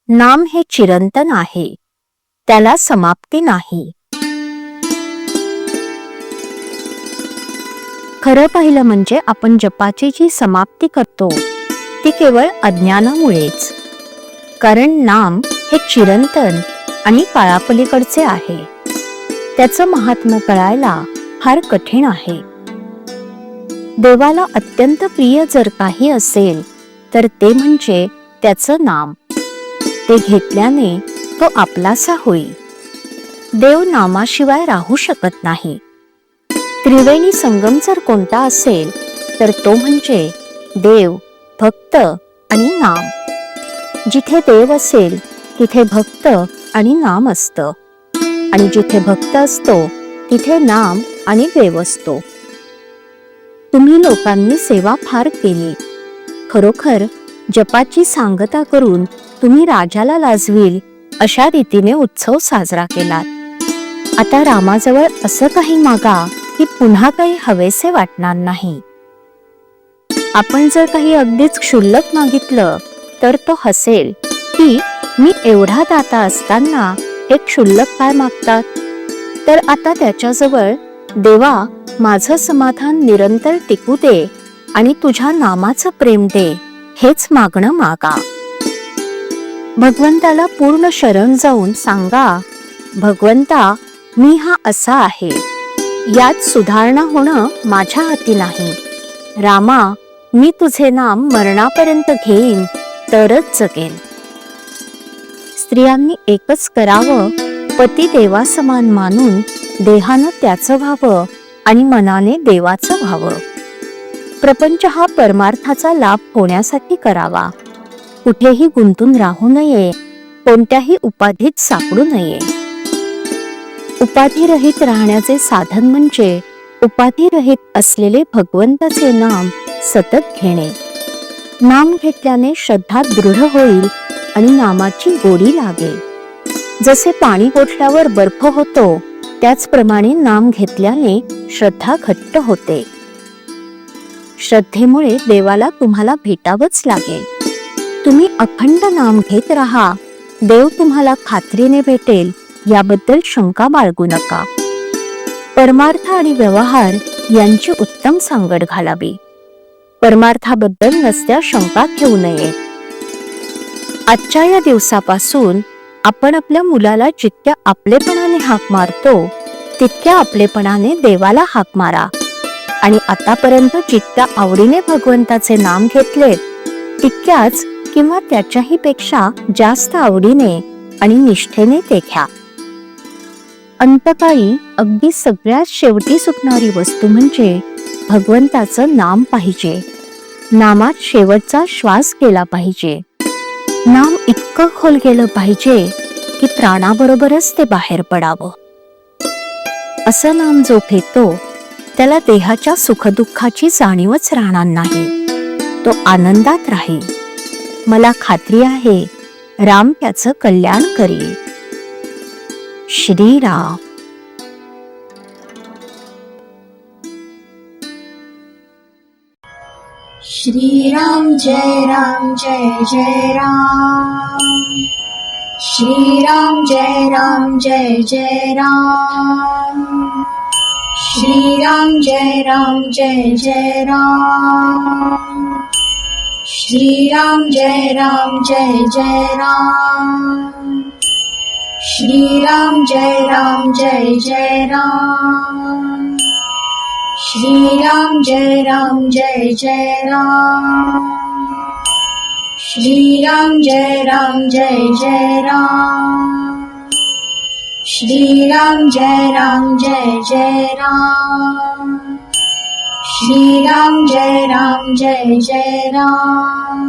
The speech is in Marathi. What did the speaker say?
नाम हे चिरंतन आहे, त्याला समाप्ती नाही. खरं पाहिलं म्हणजे आपण जपाची जी समाप्ती करतो ती केवळ अज्ञानामुळेच. कारण नाम हे चिरंतन आणि काळापलीकडचे आहे. त्याचं महात्म्य कळायला फार कठीण आहे. देवाला अत्यंत प्रिय जर काही असेल तर ते म्हणजे त्याचं नाम. ते घेतल्याने तो आपलासा होईल. देव नामाशिवाय राहू शकत नाही. त्रिवेणी संगम जर कोणता असेल तर तो म्हणजे देव, भक्त आणि नाम. जिथे देव असेल तिथे भक्त आणि नाम असतं, आणि जिथे भक्त असतो तिथे नाम आणि देव असतो. तुम्ही लोकांनी सेवा फार केली. खरोखर जपाची सांगता करून तुम्ही राजाला लाजवील अशा रीतीने उत्सव साजरा केलात. आता रामाजवळ असं काही मागा की पुन्हा काही हवेसे वाटणार नाही. आपण जर काही अगदीच क्षुल्लक मागितलं तर तो हसेल की मी एवढा दाता असताना हे क्षुल्लक काय मागतात. तर आता त्याच्याजवळ देवा माझं समाधान निरंतर टिकू दे आणि तुझ्या नामाचं प्रेम दे हेच मागणं मागा. भगवंताला पूर्ण शरण जाऊन सांगा, भगवंता मी हा असा आहे, यात सुधारणा होणं माझ्या हाती नाही. रामा मी तुझे नाम मरणापर्यंत घेईन तरच जगेन. स्त्रियांनी एकच करावं, पती देवासमान मानून देहानं त्याचं व्हावं आणि मनाने देवाचं व्हावं. प्रपंच हा परमार्थाचा लाभ होण्यासाठी करावा. कुठेही गुंतून राहू नये, कोणत्याही उपाधीत सापडू नये. उपाधिरहित राहण्याचे साधन म्हणजे उपाधिरहित असलेले भगवंताचे नाम सतत घेणे. नाम घेतल्याने श्रद्धा दृढ होईल आणि नामाची गोडी लागेल. जसे पाणी गोठल्यावर बर्फ होतो त्याचप्रमाणे नाम घेतल्याने श्रद्धा घट्ट होते. श्रद्धेमुळे देवाला तुम्हाला भेटावंच लागेल. तुम्ही अखंड नाम घेत राहा, देव तुम्हाला खात्रीने भेटेल याबद्दल शंका बाळगू नका. परमार्थ आणि व्यवहार यांची उत्तम सांगड घालावी. परमार्थाबद्दल नसत्या शंका ठेवू नये. आजच्या या दिवसापासून आपण आपल्या मुलाला जितक्या आपलेपणाने हाक मारतो तितक्या आपलेपणाने देवाला हाक मारा. आणि आतापर्यंत जितक्या आवडीने भगवंताचे नाम घेतले तितक्याच किंवा त्याच्याही पेक्षा जास्त आवडीने आणि निष्ठेने ते घ्या. अंतकाळी अगदी सगळ्यात शेवटी सुटणारी वस्तू म्हणजे भगवंताचं नाम पाहिजे. नामात शेवटचा श्वास गेला पाहिजे. नाम इतकं खोल गेलं पाहिजे की प्राणाबरोबरच ते बाहेर पडावं. असं नाम जो घेतो त्याला देहाच्या सुखदुःखाची जाणीवच राहणार नाही. तो आनंदात राहील. मला खात्री आहे राम त्याचं कल्याण करील. श्रीराम. श्रीराम जय राम जय जय राम. श्रीराम जय राम जय जय राम. श्रीराम जय राम जय जय राम. श्रीराम जय राम जय जय राम. श्रीराम जय राम जय जय राम. श्रीराम जय राम जय जय राम. श्रीराम जय राम जय जय राम. श्रीराम जय राम जय जय राम. श्रीराम जय राम जय जय राम.